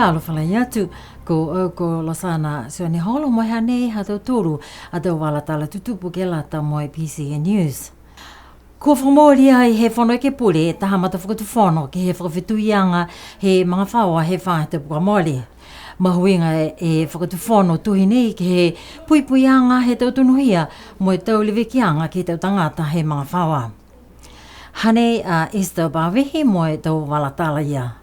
whakaalo whalai atu ko lasana so ni holo mai hanei hato turu ato wala tala tutupu ke lata mai PCN News. Ko whamori ai he whanau ke pule taha mata whakatu whanau ke he whakawhitu ianga he mga whaua he whahita puka mole. Mahuinga e whakatu whanau tuhi nei ke he pui anga he tau tunuhia mo e tau lewe ki anga ke tau tangata he mga whaua. Hane Esther Bawehi mo e tau wala tala ia.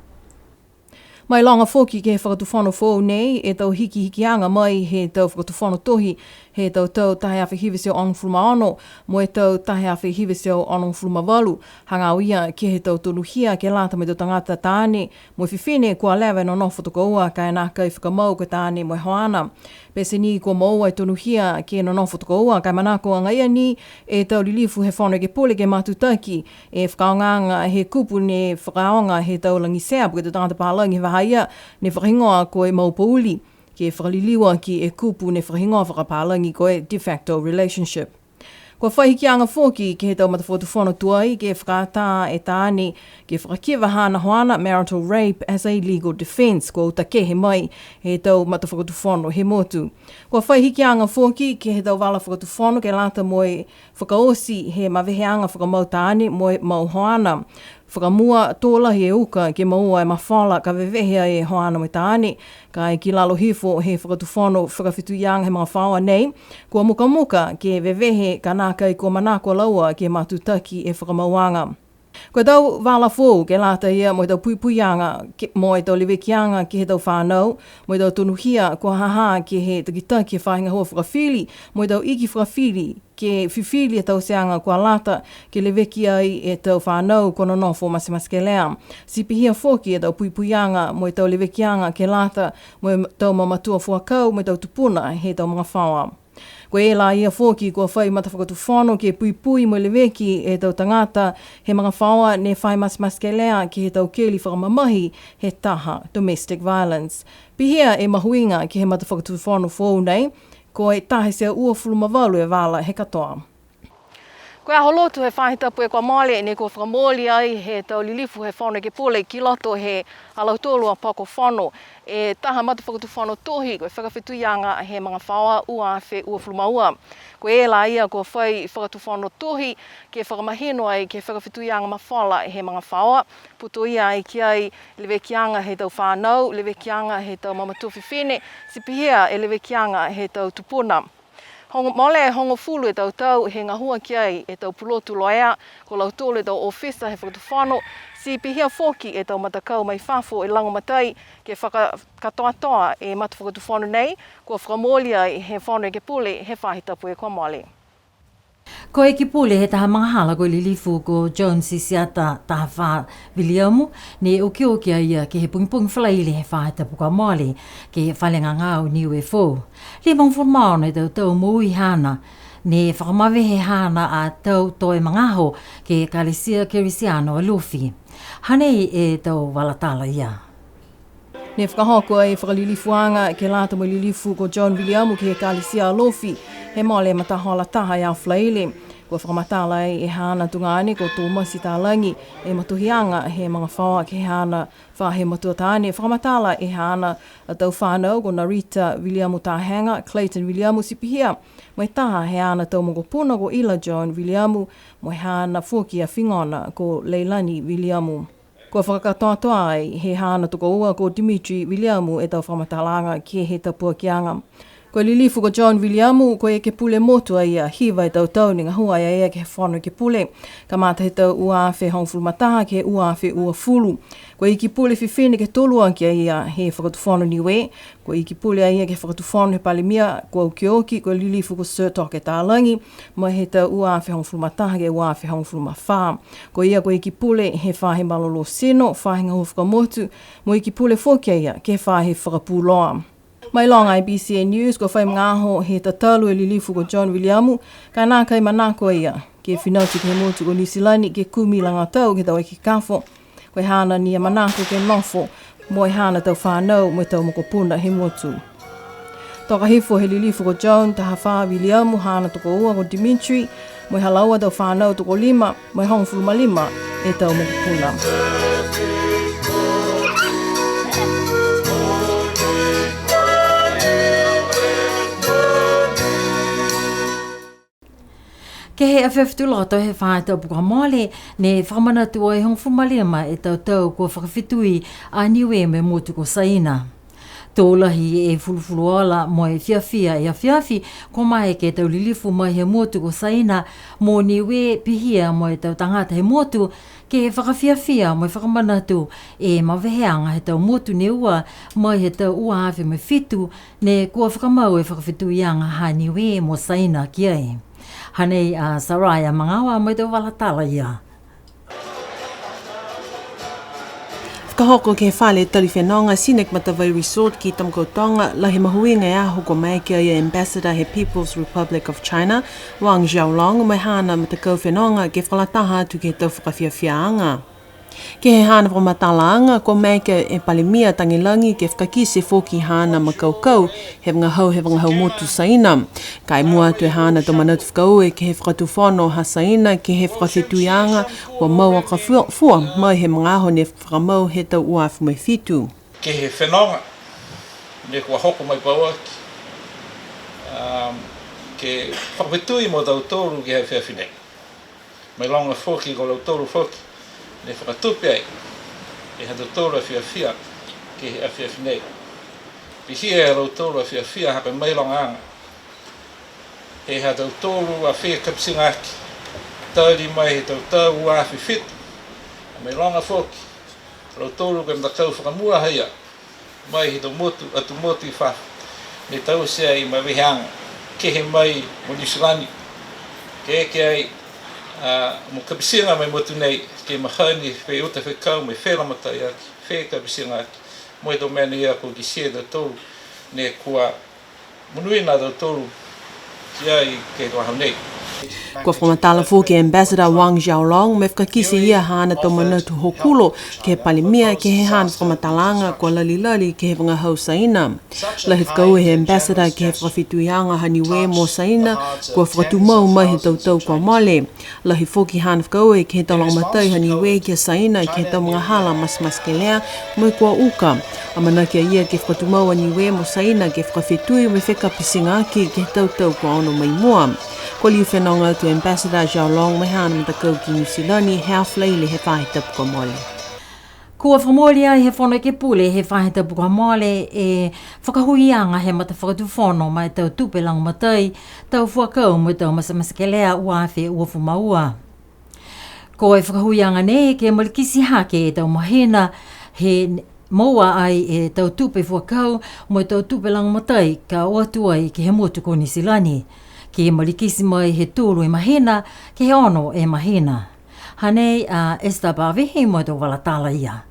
Mai longa foki ke whakatu whanau fōu nei, e tau hiki anga mai he tau whakatu whanau tohi, he tau tahi awhi hiweseo anong fulma ano, mo e tau tahi awhi hiweseo anong fulma walu, hanga ia ke he tau tonuhia ke lata me tau tangata tāne, mo e whiwhine kua lewe no nofo toko ua, kai nā kai whakamau ko tāne mo e hoana. Pese ni kua maua e tonuhia ke no nofo toko ua, kai manako anga ia ni, e tau lilifu he whanau ke pole ke matutaki, e whakaonganga he kupu ne whakaonga he tau langi sea, puke tau tangata pahalangi ia ne whakingoa ko e maupauli ke whakaliliwa ki e kupu ne whakingoa whakapalangi ko e de facto relationship. Ko whahikianga whoki ke he tau matafotu whono tuai ke whakata e tāne ke whakakiwa hana hoana marital rape as a legal defence ko utakehe mai he tau matafotu whono he motu. Ko whahikianga whoki ke he tau wala whakatu whono ke lata moe whakaosi he maweheanga whakamau tāne moe mau hoana. Whakamua tōlahi e uka ke maua e mawhala ka wewehea e hoana mai tāne, ka e ki lalo hifo he whakatu whono whakawhitu ianga he mga whaua nei, kua muka ke wewehe ka nākai kua manako laua ke matutaki e whakamauanga. Ko tau wala fōu ke lata ia mo tau puianga, mo tau lewekianga ke he tau whānau, mo tau tunuhia kua haha ke he takitaki e whahinga hoa whakawhili, mo tau iki whakawhili ke whiwhili e tau seanga kua lata ke leweki ai e tau whānau kono nofo masimaske lea. Sipihia whoki e tau puianga, mo tau lewekianga ke lata, mo tau mamatua fuakau, mo tau tupuna he tau mga whaua. Ko e la ia whoki kua whai matawhakatu whono ke pui mo leweki e tau tangata he mga whaua ne whai masimaske lea ke he tau keli whakamamahi he taha, domestic violence. Pihia e mahuinga ke he matawhakatu whono whou nei, ko e tahe sea ua fulumawalu e wala he katoa. Ko e aholotu he whahitapu e kua male ne kua whakamoli ai he tau lilifu he whono ke pole ki loto he alautolua pako whono e taha matawhakatu whono tohi ko e whakawhitu ianga he mga whaua ua awhi ua fulumaua. Ko e la ia kua whai whakatu whono tohi ke whakamahino ai ke whakawhitu ianga mawhala he mga whaua. Puto ia ai ki ai lewekianga he tau whanau, lewekianga he tau mamatu whiwhine, sipihia e lewekianga he tau tupuna. Mole e hongo fulu e tau he ngahua ki ai e tau pulotu loea, ko lau tōle tau ofisa he whakatu whano, si pihia whoki e tau matakau mai whafo e lango matai ke whakatoa e matu whakatu whano nei, kua whakamoli ai he whano e ke pule he whahitapu e kua mole. Ko e ki pule he taha mga hala ko lilifu ko Jones Sisiata taha wha Williamu, ne oki ia ke he pungi whalaili he whahitapu kua mole ke he whalenga ngāu Niue fō. Le mong whamao ne tau mui hana, ne whakamawehe hana a tau toi mangaho ke Kalesia Kerisiano a Luffy. Hanei e tau walatala ia. Ne whakahoko e whakalilifuanga ke lata mo lilifu ko John Williamu ke he Kalesia a Luffy, he mole matahola taha ia whlaile. Kua whakamatala e hana tungane ko tō masi tālangi e matuhianga he mga whaua ke hana whahe matua tāne. Whakamatala e hana a tau whānau ko Narita Williamu tāhanga, Clayton Williamu sipihia. Mo taha he hana tau moko puna ko Ila John Williamu, mo hana whoki a whingona ko Leilani Williamu. Kua whakatoa ai he hana toko ua ko Dimitri Williamu e tau whakamatalanga ke he tapua kianga. Ko lilifu ko John Williamu, ko e ke pule motu ai a hiwa e tau ni ngahua ia ke whanu ke pule. Ka mata he tau ua awhi hongfulu mataha ke ua awhi ua fulu. Ko i ki pule whiwhine ke tolua ki ia he whakatu whanu Niue. Ko i ki pule ia ke whakatu whanu he palimia ko au kioki, ko lilifu ko Sir Toke Tālangi. Mo he tau ua awhi hongfulu mataha ke ua awhi hongfulu mawha. Ko ia ko i ki pule he whahe malolo seno, whahe ngahu whakamotu. Mo i ki pule whokia ia ke whahe whakapuloa. Mai longa i BCN News, ko whai mngaho he tatalu e lilifu ko John Williamu, ka nā kai manako ia, ke whinauti ke motu ko Nisilani, ke kumi langa tau ke tau e ki kafo, ko hana ni a manako ke nofo, mo e hana tau whanau, mo e tau moko puna he motu. Toka hifo he lilifu ko John, taha wha Williamu, hana toko ua ko Dimitri, mo e halaua tau whanau toko 5, mo e hongfuluma 5, e tau moko puna. Ke he awhewhitu loto he whaetau puka mole, ne whakamana tua e hong fumalema e tau kua whakawhitui a Niue me motu ko saina. Tōlahi e fulufulu ola mo e whiawhia e a whiawhi, ko mai ke tau lilifu mai he motu ko saina, mo Niue pihia mo e tau tangata he motu, ke he whakawhiawhia mo e whakamanatu e maweheanga he tau motu ne ua, mai he tau ua awhi me fitu, ne kua whakamau e whakawhitu ianga ha Niue mo saina kia e. Hanei a Saraya Mangawa mo e tau walatala ia. Kahoko ke whale tali whenonga Sinek Matawai Resort ki Tamkautonga la he mahuinga e aho ko mai kia ia Ambassador he People's Republic of China Wang Xiaolong mai hana matakau whenonga ke whalataha tu ke tau whakawhiawhiaanga. Ke he hana whamatalaanga ko mai ke e palimia tangilangi ke whakakise fōki hana makaukau he wangahau motu saina. Kai mua tu e hana to manatu whakau e ke he whakatuwhono ha saina ke he whakawhituianga wa maua ka fua mai he mangaho ne whakamau he tau uafu mai fitu. Ke he whenonga ne kua hoko mai paua ke whakawhitui mo tau tōru ke he whiawhinei. Mai longa whoki ko lau tōru whoki. Ne whakatupe ai, e hatu tōru a whiawhia ke he a whiawhinei. Pihia e lau tōru a whiawhia hape mailonga anga. He hatu tōru a whia kapsinga aki. Tauri mai he tau tau uawhi fit. Mai longa whoki, lau tōru ke mtakau whakamua haia. Mai he tau motu atu motu I wha. Ne tau sea I maweheanga. Ke he mai mo Niusilani. Ke eke ai mo kapisinga mai motu nei ke mahani whai uta whekau mai wheramatai aki, whai kapisinga aki. Mo e tau mena ia ko ki sia da tōru ne kua munuina da tōru ki ai ke wahau nei. Kua whamatala fōki Ambassador Wang Xiaolong me whakakise ia hana tau manatu hokulo ke he palimia ke he hana whamatalanga kua lali ke he wangahau saina. Lahi whakau he Ambassador ke he whakawhituianga ha Niue mo saina kua whakatumau mai he tau kua male. Lahi fōki hana whakau ke he tau langmatai ha Niue ke saina ke he tau mga hala mas ke lea mai kua uka. Amana kia ia ke whakatumau a Niue mo saina ke whakawhitui me whekapisinga ke he tau kua ono mai mua. Ko liu whenonga tu Ambassador Xiaolong mai hana matakau ki Niusilani hea whlaile he whahita puka mole. Kua whamolia he whono ke pule he whahita puka mole e whakahuianga he mata whakatu whono mai tau tupe lang matai tau whakau mo tau masamasakelea uawhi uafu maua. Ko e whakahuianga ne ke malikisi hake e tau mahina he maua ai e tau tupe whakau mo tau tupe lang matai ka oatua I ke he motu ko Niusilani. Ke malikisi mai he tūru e mahina, ke he ono e mahina. Hanei esta pawehi mo tō walatala ia.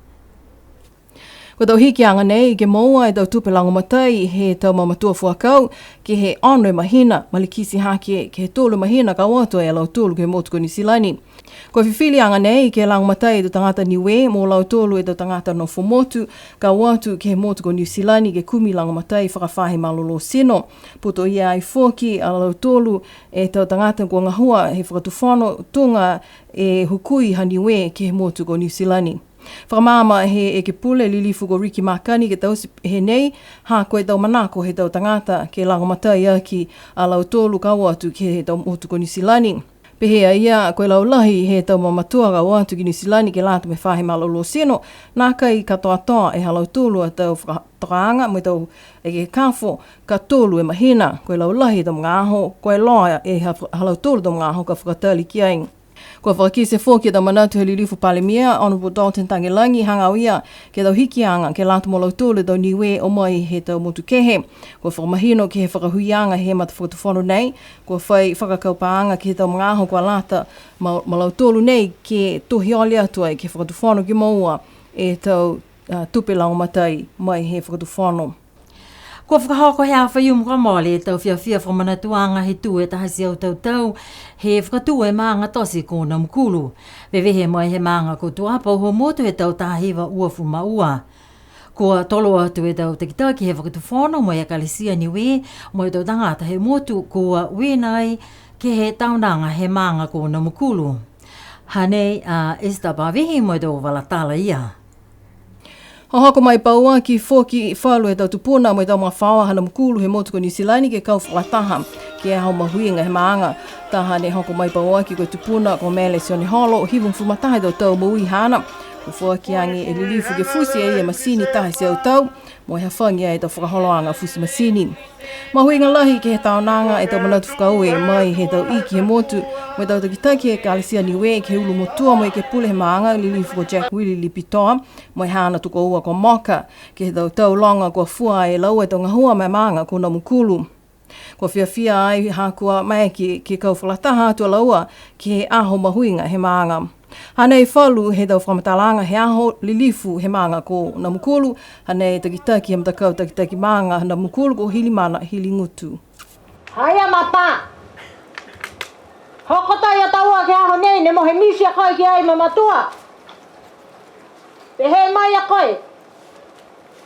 Ko tau hiki anga nei, ke maua e tau tupe lango matai, he tau mamatua fuakau, ke he ono e mahina, malikisi hake, ke he tūlu mahina ka watu e lau tūlu ke motu ko Niusilani. Ko whiwhili anga nei, ke lango matai e tau tangata Niue, mō lau tōlu e tau tangata no Fomotu, ka watu ke he motu ko Niusilani, ke kumi lango matai, whakawhahe malolo sino. Puto ia ai fōki, a lau tōlu e tau tangata kua ngahua, he whakatuwhono tunga e hukui ha Niue ke he motu ko Niusilani. Whakamama he e ke pule lilifu ko Riki Makani ke tau he nei, ha koe tau manako he tau tangata ke lango matai aki a lau tōlu kaua atu ke he tau motu ko Niusilani. Pehea ia koe lau lahi he tau mamatua kaua atu ki Niusilani ke lātu me whahe malolo sino, nā kai katoa e halau tōlu a tau whakatokaanga mo tau e ke kāwho ka tōlu e mahina, koe lau lahi tau mga aho, koe loa e halau tōlu tau mga aho ka whakatali ki ai. Kua whakakise fōki tau manatu he lilifu palemia, Honourable Dalton Tangelangi, hangau ia ke tau hikianga ke lātu mo lau tōle tau Niue o mai he tau motu kehe. Kua whakamahino ke he whakahuianga he mata whakatuwhono nei, kua whai whakakaupaanga ke he tau mga aho kua lāta ma lau tōlu nei ke tohi oli atua ke whakatuwhono ki maua e tau tupe lango matai mai he whakatuwhono. Kua whakahoko hea whaiumu ka mole e tau whiawhia whamanatuanga he tū e tahasi au tau he whakatū e maanga tosi ko na mukulu. Wewehe mai he maanga ko tuapau ho motu he tau tahiwa uafu maua. Kua tolo atu e tau takitaki he whakatuwhono mo e kalisia Niue mo e tau tangata he motu kua wenai ke he taunanga he maanga ko na mukulu. Hanei esta pawehi mo e tau walatala ia. Hoko mai paua ki foki whalu e tau tupuna mo i tau mga whaua hana mukulu he motu ko New Zealand ke kau whakataha ke hau mahuinga he maanga. Taha ne hoko mai paua ki koe tupuna ko mele sioni holo hivung fumataha i tau maui hana. Ko fua ki angi e lilifu ke fusi e ia masini tahe se au tau mo e hawhangi e tau whakaholoanga fusi masini. Mahuinga lahi ke he tau nanga e tau manatu whakaue mai he tau iki he motu mo e tau takitaki e kalisia Niue ke ulu motua mo e ke pule he maanga lilifu ko Jack Willy Lipitoa mo e hana tuko ua ko moka ke he tau longa kua fua e lau e tau ngahua mai maanga ko na mukulu. Kua fia ai hakua mai ki kau whalataha atua laua ki he aho mahuinga he maanga. Hanei whalu he tau whamatalanga he aho lilifu he maanga ko na mukulu, hanei takitaki he matakau takitaki maanga na mukulu ko hili mana hili ngutu. Haia mapa! Hokota ia taua ke aho nei ne mohe misi a koe ki ai mamatua. Pe he mai a koe.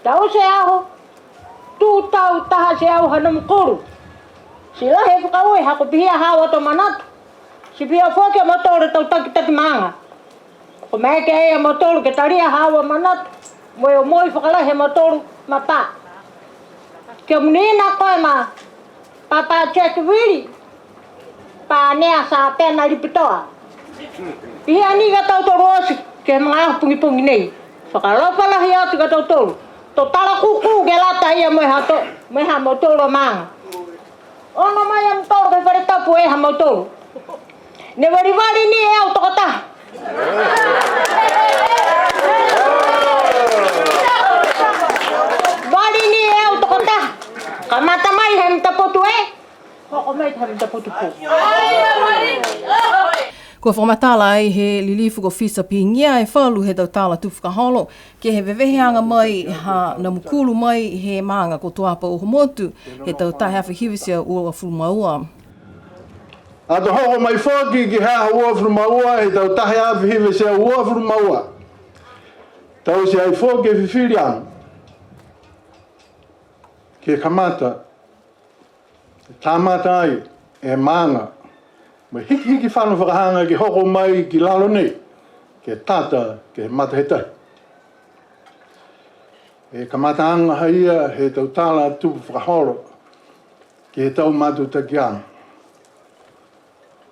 Tau se aho, tu tau taha se aho hana mukulu. Sila he whakaue hako pihia hawa to manatu. Si pia whoke a motoro tau takitaki maanga. Ko meke e a motoro ke taria hawa manatu. Moe o moi whakalahe motoro mata. Ke munina koe ma Papa Jack Willy. Pa nea sa pena Lipitoa. Pihia ni ka tau toro osi ke mga aho pungi nei. Whakalofa lahi atu ka tau toro. To tala kuku ke lata ia moe ha motoro maanga. Ono mai a motoro ke whare tapu e ha motoro. Ne wari ni e au tokota. Wari ni e au tokota. Kamata mai he mtapotu e. Hoko mai he mtapotu po. Kua whamatala ai he lilifu ko fisa pingia e whalu he tau tala tufukaholo ke he weweheanga mai ha na mukulu mai he maanga ko tuapa o homotu he tau tahe awhi hiwisia ua fulmaua. Ato hoko mai whoki ki haha ua maua he tau tahe awhi hiwisia ua maua. Tau si ai whoki e whiwhiriang ke kamata tāmata ai e maanga. Ma hiki whanu whakahanga ki hoko mai ki lalo nei, ke tata, ke mata he tai. E kamata anga haia he tau tala tupu whakahoro, ki he tau matu takianga.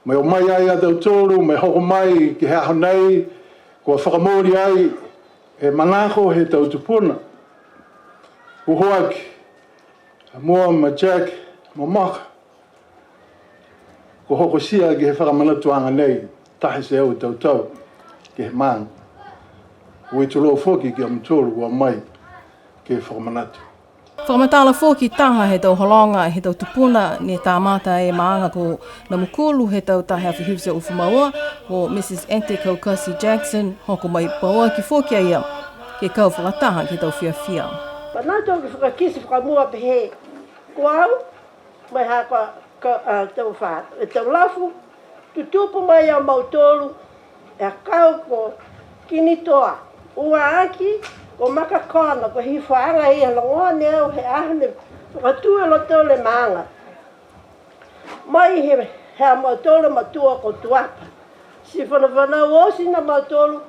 Mai o mai ai a tau tōru, mai hoko mai ki he aho nei, kua whakamori ai e manako he tau tupuna. Uhoaki, mua ma Jack, ma maka. Ko hoko sia ki he whakamanatuanga nei, tahe se au tau, ki he maanga. Ui tulo whoki ki am tōru kua mai, ki he whakamanatu. Whakamatala whoki taha he tau holonga, he tau tupuna, ne tā mata e maanga ko na mukulu he tau tahe awhi hiwisia ufumaua, ko Mrs. Ente Kaukasi Jackson, hoko mai paua ki whoki ia, ke kau whakataha ki tau whiawhia. Panato ki whakakisi whakamua pehe kuau, mai haka tau whaat. E tau lafu, tutupu mai au mautolu, e kau ko kinitoa. Ua aki, ko makakona, ko hi whaanga ia longoa neo he ahne, whakatue loto le maanga. Mai he mautolu matua ko tuapa. Si whanawhana osi na mautolu,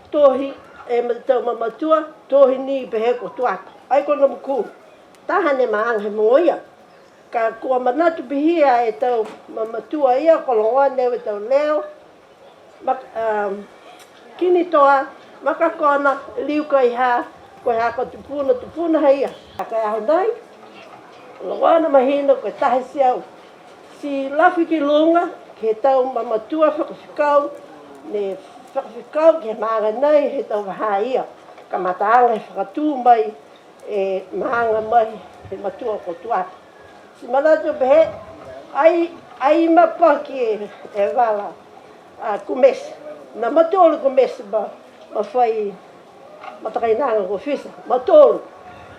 tohi e tau mamatua, tohi ni pehe ko tuapa. Ai ko na muku, tahane maanga he moia. Ka kua manatu pihia e tau mamatua ia, ko longoa neo e tau leo, kinitoa, makakona, liuka iha, ko haka tupuna haia. Ka aho nai, longoa na mahina ko tahe siau. Si lafi ki lunga, ke tau mamatua whakawhikau, ne whakawhikau ke maanga nei he tau waha ia. Ka mataanga he whakatū mai, e maanga mai, he matua ko tuata. Si manatu pehe, ai mapaki e wala kumesi. Na matolu kumesi ma whai matakainanga ko whisa. Matolu.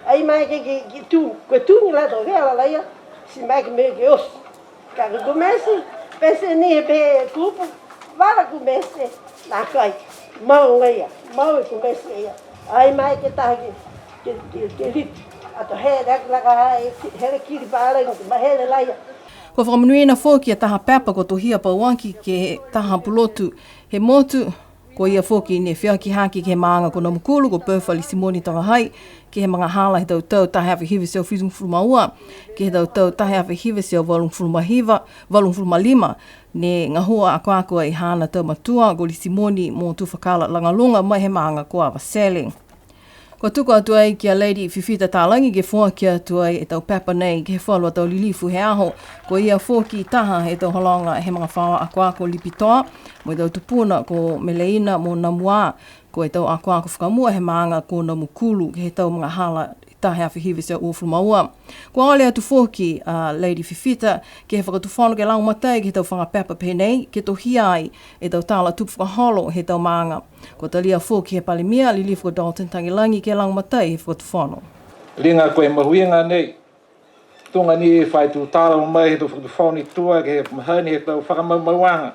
Ai mai ki tū, koe tūngi lato vela laia, si mai ki mea ki osi. Ka kumesi, pese ni he pehe kupu, wala kumesi, nā kai. Mau ngaia, mau e kumesi ia. Ai mai ki tahi ki riti. Ato he laka hai, hele kiri pālenga, ma hele laia. Ko whakamanuina whoki a taha pepa ko tohia pauanki ke taha pulotu he motu Ko ia foki ne whia ki haki ke maanga ko na mukulu ko Perfa li Simoni tanga hai ke he mga hala he tau tau tahe awhi hiwe seo whizung fulmaua ke he tau tau tahe awhi hiwe seo walung fulmalima ne ngahua a koakua i hana tau matua ko li Simoni mō tu whakala langalunga mai he maanga ko awa selling. Ko tuku atu ai ki a Lady Fifita Tālangi ke fua ki atu ai e tau papa nei ke he whalua tau lilifu he aho. Ko ia fōki taha e tau holonga he mga whawa a koako lipitoa. Mo e tau tupuna ko Meleina mo Namua. Ko e tau a koako whakamua he maanga ko na mukulu ke he tau mga hala tahe awhi hiwe seo uwhulumaua. Ko ole atu fōki Lady Fifita ke he whakatufano ke lau matai ke he tau whangapepa penei ke to hiai e tau tāla tupu whakaholo he tau maanga. Ko talia fōki he palimia li lifu ko Dalton Tangilangi ke lau matai he whakatufano. Ringa koe mahuinga nei. Tunga ni e whai tu tāla mai he tau whakatufano i tua ke he mahani he tau whakamauanga.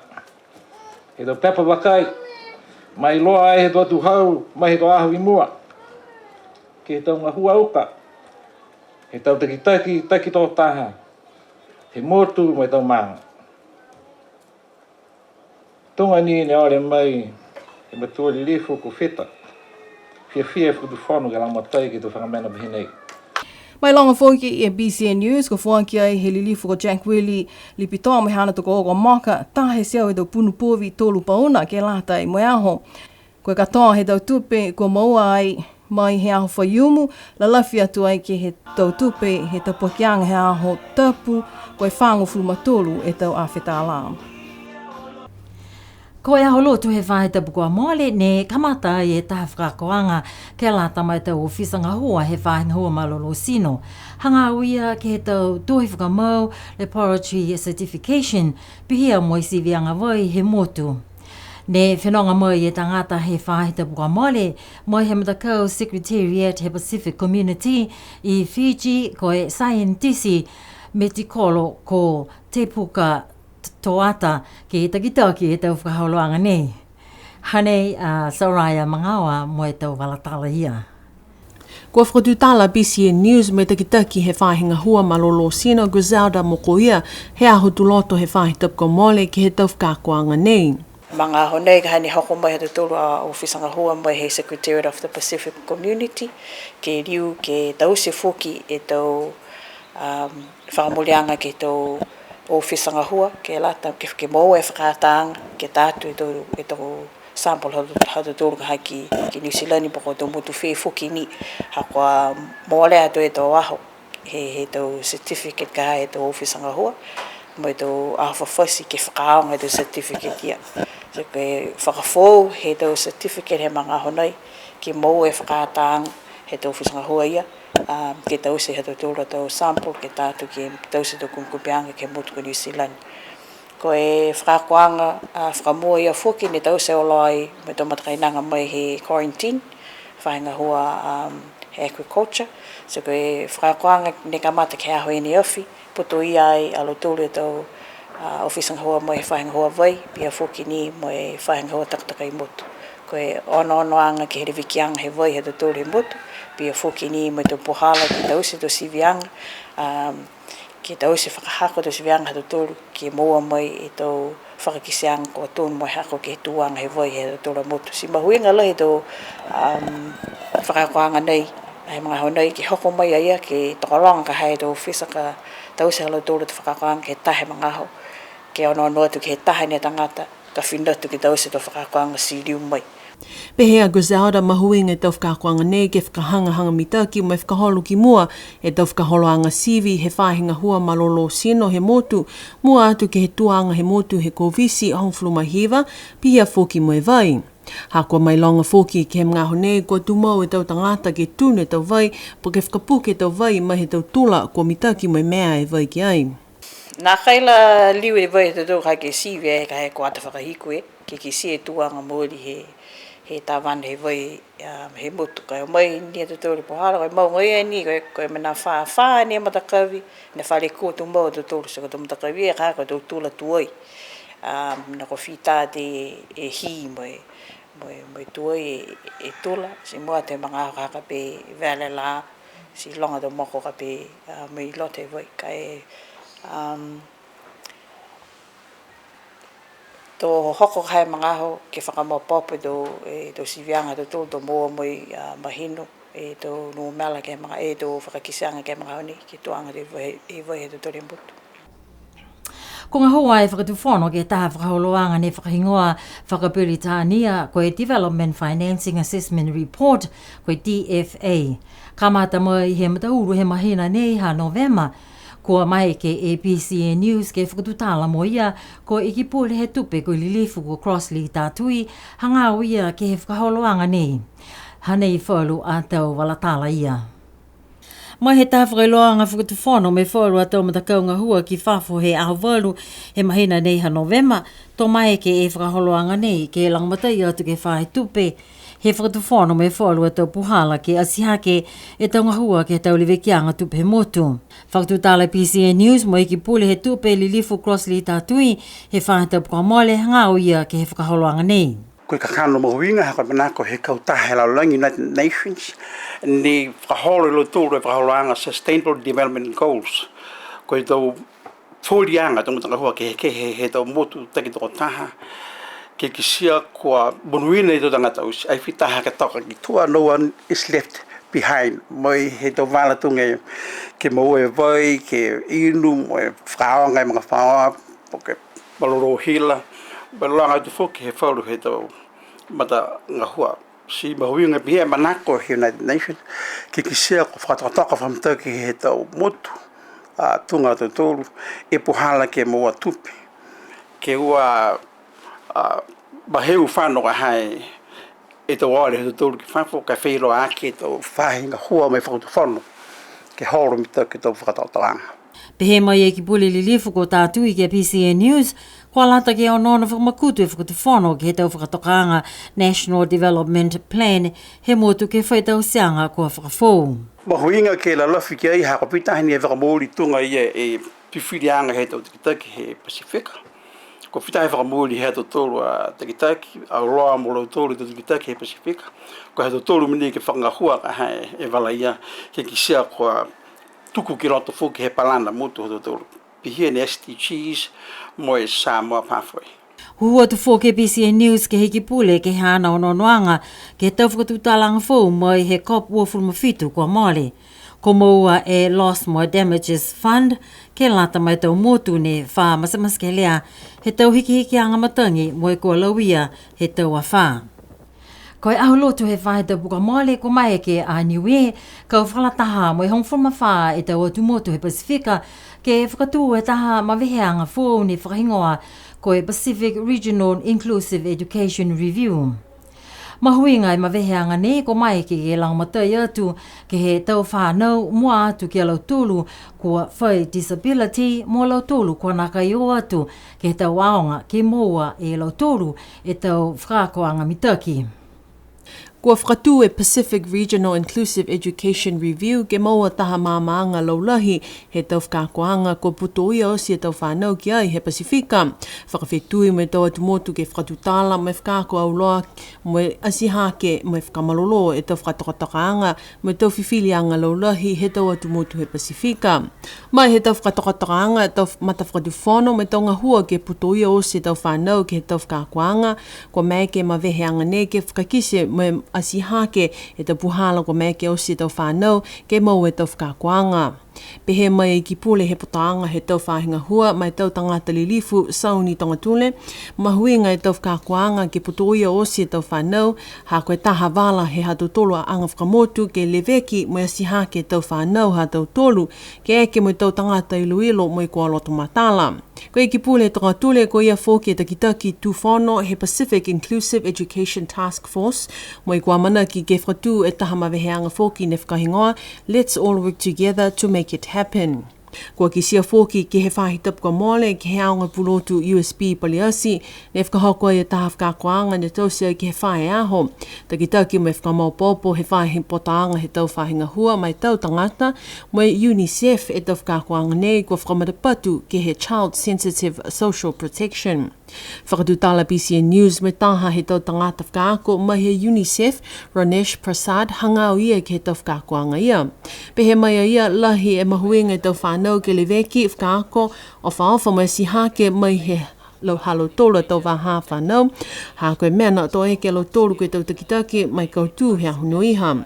He tau pepa wakai. Mai loa ai he tau atu hau mai he tau ahu i mua. Ke he tau ngā hua uka, he tau taki tō taha, he motu mai tau maanga. Tunga ni ne ore mai, he matua li lifu ko whita, whia whutu whanu ke ramatai ki tō whakamena bihinei. Mai longa fōki e BCN News ko fuanki ai he lilifu ko Jack Willie li pitoa mai hana toko ogo maka, tahe seo e tau punu povi tolu pauna ke lata i moe aho. Koe katoa he tau tupe ko maua ai, mai he aho whaiumu, la lafi atu ai ke he tau tupe, he tau pokianga he aho tapu, koe whango fulmatolu e tau awheta alam. Ko e aho lotu he whahe tapu kua mole, ne kamata i e taha whakakoanga ke la tamai tau o whisanga hua he whahe hua malolo sino. Hanga uia ke he tau tuhi whakamau laboratory certification, pihia mo i sivianga vai he motu. Ne whenonga mai e tangata he whahita puka mole, mai he matakau Secretariat he Pacific Community i Fiji ko e Scientisi Metikolo ko te puka toata ke e takitaki e tau whakaholoanga nei. Hanei Sauraya Mangawa mo e tau walatala ia. Kua whakatutala BCN News me takitaki he whahinga hua malolo sino Griselda Mokoia he aho tuloto he whahita puka mole ke he tau whakakoanga nei. Mga honei ka hani hoko mai hatu tolu a ofisanga hua mai he Secretariat of the Pacific Community ke riu ke tau se foki e tau whakamulianga ke tau ofisanga hua ke lata ke mau e whakatanga ke tātu e tau sample hatu tolu ka haki ki New Zealand poko tau mutu whi foki ni hakua moale atu e tau aho he tau certificate ka e tau ofisanga hua mai tau awhawhasi ke whakaonga e tau certificate ia. So ke whakafou he tau certificate he mga honai ke mau e whakatanga he tau ofisanga hua ia. Ke tau se he tau tūra tau sample ke tātu ke tau se tau kumkupianga ke mutu ko New Zealand. Ko e whakakoanga whakamua ia whoki ne tau se olai me tau matakainanga mai he quarantine, whainga hua he agriculture. So ko e whakakoanga ne kamata ke aho ene ofi, puto ia ai alo tūre tau ofisanga hua mai whainga hua vai, pia whoki ni mo e whainga hua takataka i mutu. Ko e ono anga ke he rewikianga he vai he tau tūre i mutu, pia whoki ni mo tau pohala ki tau se tau sivianga, ki tau se whakahako tau sivianga he tau tūre ki moa mai e tau whakakisianga ko tūnu mai hako ki he tuanga he vai he tau tūre mutu. Si mahuinga lai he tau whakakoanga nei, ai mga honai ki hoko mai aia ke tokalonga ka hei tau whisaka tau se halo tūre te whakakoanga ke tahe mga ho. Ke ono atu ke he tahe ne tangata ka whinatu ki tau se tau whakakoanga si riu mai. Pehea Griselda mahuinga e tau whakakoanga nei ke whakahanga mitaki mai whakaholo ki mua e tau whakaholoanga sivi he whahinga hua malolo sino he motu mua atu ke he tuanga he motu he kovisi hongfluma hiva pihia whoki moe vai. Hakua mai longa whoki ke he mga honei kua tumau e tau tangata ke tūne tau vai po ke whakapuke tau vai mai he tau tula kua mitaki mai mea e vai ki ai. Nā kaila liu e vai te tau kai ke sivi e ka he koata whakahiku e ke si e tuanga mori he tāwana he vai he motu kai o mai ni te tau pohala kai mau ngai ni kai mena wha ni matakawi ne whare ko tu mau te tau so ka matakawi e ka tau tula tuai na ko fita te e hi mai tuai e tula si mua te mga ka pe vele la si longa do moko ka pe mai lote vai kai to hoko hai mangaho ke whakamopopo do sivianga to moa moi mahino to no mela ke mga to whakakisanga ke mga honi ke tuanga e vai to rembutu. Ko ngā hoa e whakatuwhono ke taha whakaholoanga ne whakahingoa whakapiritania ko e Development Financing Assessment Report ko e DFA. Ka mata mai he matauru he mahina nei ha Novema ko mai ke APCA News ke whakatutala mo ia ko i ki pōle he tupe ko lilifu ko Crossley tātui hangau ia ke he whakaholoanga nei. Hanei whalu a tau walatala ia. Mai he tā whakailoanga whakatuwhono me whalu a tau matakaunga hua ki whafo he ahawalu he mahina nei ha Novema tō mai ke e whakaholoanga nei ke langmatai atu ke whahe tupe. He whakatuwhono me whalu a tau puhala ke asihake e taunga hua ke tau liwekianga tupe he motu. Whakatutala PCA News mo ki pule he tupe lilifu Crossley tātui he whahe tau pukamole ngau ia ke he whakaholoanga nei. Koe ka kano mahuinga haka manako he kautaha he laulangi United Nations ni whakaholo lo tūru e whakaholoanga Sustainable Development Goals. Koe tau tōrianga tō mutanga hua ke he tau motu taki tō taha ke kisia kua bonuina i tō tangata usi. Ai whitaha ke toka ki tua, no one is left behind. Moi he tō walatunga ke maue vai, ke inu, mo e whakaonga i mga whaoa, po ke maloro hila. Balanga tu foki he whauru he tau mata ngā hua. Si mahuinga pihe manako he United Nations ki kisia ko whakatoka whamtaki he tau motu tunga tau tōru e puhala ke mua tupi. Ke ua maheu whanoa hai e tau aere he tau tōru ki whafo ka whiro ake tau whahinga hua mai whakatu whano ke horo mitaki tau whakatotalanga. Pehe mai e ki pule lilifu ko tātui ke PCA News, kua lata ke o nona whakamakutu e whakatuwhono ke he tau whakatokanga National Development Plan he motu ke whaitau seanga kua whakafou. Mahuinga ke la lafi ki ai hako pitahini e whakamori tunga ia e piwhirianga he tau tikitaki he Pasifika. Ko whitahe whakamori he tau tōru a tikitaki, a roa mo lau tōru tau tikitaki he Pasifika. Ko he tau tōru mini ke whakangahua ka hae e wala ia ke kisia kua tuku ki roto fuki he palana mutu ho tōru. Pihia ni SDGs mo e Samoa Pathway. Hua tu fō ke PCA News ke hiki pule ke hana o nonoanga ke tau whakatutalanga fōu mai he COP uafurumawhitu kua Māori. Ko moua e Loss More Damages Fund ke lata mai tau motu ne wha masamas ke lea he tau hiki anga matangi mo e kua lauia he tau a wha. Ko e ahu lotu he whae tau puka Māori ko mai ke a Niue kau whalataha mo e hongwhurma wha e tau atu motu he Pasifika ke whakatu e taha maweheanga fōu ni whakahingoa ko e Pacific Regional Inclusive Education Review. Mahuinga e maweheanga ne ko mai ke langmatai atu ke he tau whanau mua atu ke lau tūlu kua whai disability mo lau tūlu kua nakai o atu ke he tau aonga ke moua e lau tūlu e tau whakakoanga mitaki. Kua whakatū e Pacific Regional Inclusive Education Review ke maua taha māmaanga laulahi he tau whakakoanga ko puto ia o si e tau whanau ki ai he Pasifika. Whakawhetui me tau atu motu ke whakatutala me whakako au loa me asihake me whakamalolo e tau whakatokatakaanga me tau whiwhilianga laulahi he tau atu motu he Pasifika. Mai he tau whakatokatakaanga e tau mata whakatuwhono me tau ngahua ke puto ia o si e tau whanau ke he tau whakakoanga ko mai ke maweheanga ne ke whakakise me asihake e tau puhala ko mai ke o si e tau whanau ke mau e tau whakakoanga. Pehe mai ki pule he potaanga he tau whahinga hua mai tau tangata lilifu sauni tongatule. Mahuinga e tau whakakoanga ke putoia o si e tau whanau ha koe taha wala he hatu tolu a anga whakamotu ke leveki mo asihake e tau whanau ha tau tolu ke eke mo tau tangata iluilo mo i kua loto matala. Koe ki pule tongatule ko ia fōki e takitaki tūwhono he Pacific Inclusive Education Task Force mo i kua mana ki ke whatu e taha maweheanga fōki ne whakahingoa. Let's all work together to make it happen. Kua ki sia fōki ke he whahi tapuka mole ke he aonga pulotu USB paliasi ne whakahoko e taha whakakoanga ne tausia ke he whae aho. Takitaki mai whakamau popo he whahi potaanga he tau whahinga hua mai tau tangata mai UNICEF e tau whakakoanga nei kua whakamarapatu ke he Child Sensitive Social Protection. Whakatutala PCA News me taha he tau tangata whakaako mai he UNICEF Ranesh Prasad hangau ia ke he tau whakakoanga ia. Pehe mai ia lahi e mahuinga e tau whanau ke leveki whakaako o whaofa mai sihake mai he lo halo tolu tau waha whanau. Ha koe mea na to e ke lo tolu koe tau takitaki mai koutu hea hunu iha.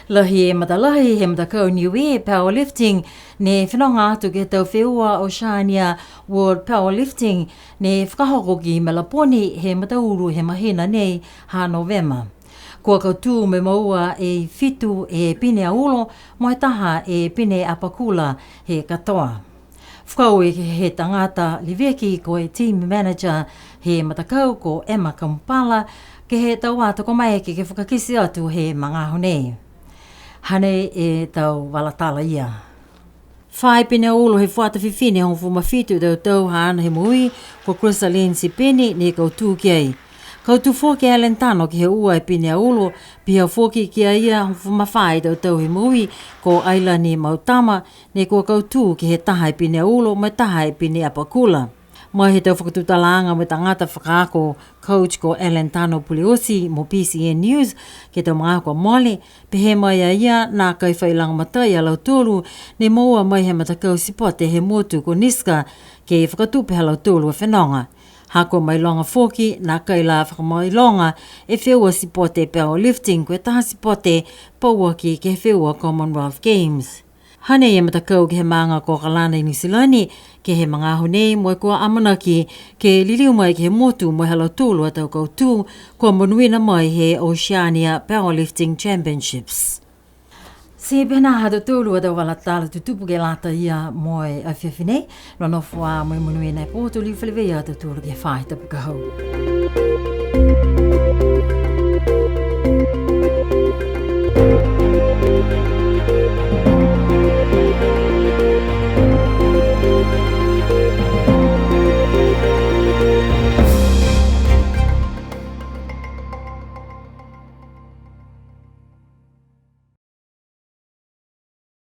Lahi e matalahi he matakau Niue powerlifting ne whenonga atu ke tau whiua Oceania World Powerlifting ne whakahokoki me Laponi he matauru he mahina nei ha Novema. Kua koutu me maua e fitu e pine a ulo mo he taha e pine a pakula he katoa. Whakau e he tangata Liveki ko e team manager he matakau ko Emma Kampala ke he tau ata ko mai ke whakakisi atu he mangaho nei. Hane e tau walatala ia. Whai pene olo he whata whiwhine hong whumafitu tau haana he mui ko Chrysaline Sipeni ne koutu kiai. Koutu fōki alentano ki he ua e pene olo pia fōki kia ia hong whumawhai tau he mui ko Ailani Mautama ne ko koutu ki he taha e pene olo mai taha e pene apakula. Mai he tau whakatutalaanga me tangata whakaako coach ko Alentano Puliosi mo PCN News ke tau mga ko mole pe he mai a ia nā kai whailang matai a lau tolu ne maua mai he matakau sipote he motu ko Niska ke whakatupe ha lau tolu e whenonga. Hako mai longa foki nā kai la whakamai longa e whiua sipote powerlifting koe taha sipote pauaki ke whiua Commonwealth Games. Hane e matakau ke he maanga ko Kalana i Nisilani ke he mga honei mo e kua amanaki ke liliu mai ke he motu mo he lau tolu a tau koutu kua monuina mai he Oceania Powerlifting Championships. Se pena hatu tolu a tau walatala tutupu ke lata ia mo e awhiawhinei, no nofua mo e monuina e pōtoli whalewea tau tolu ke whae tapu kahau.